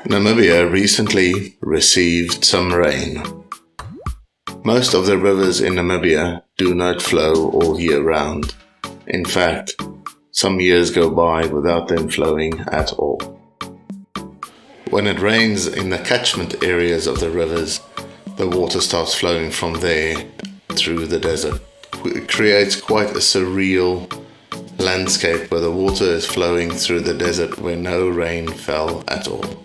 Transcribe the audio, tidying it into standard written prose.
Namibia recently received some rain. Most of the rivers in Namibia do not flow all year round. In fact, some years go by without them flowing at all. When it rains in the catchment areas of the rivers, the water starts flowing from there through the desert. It creates quite a surreal landscape where the water is flowing through the desert where no rain fell at all.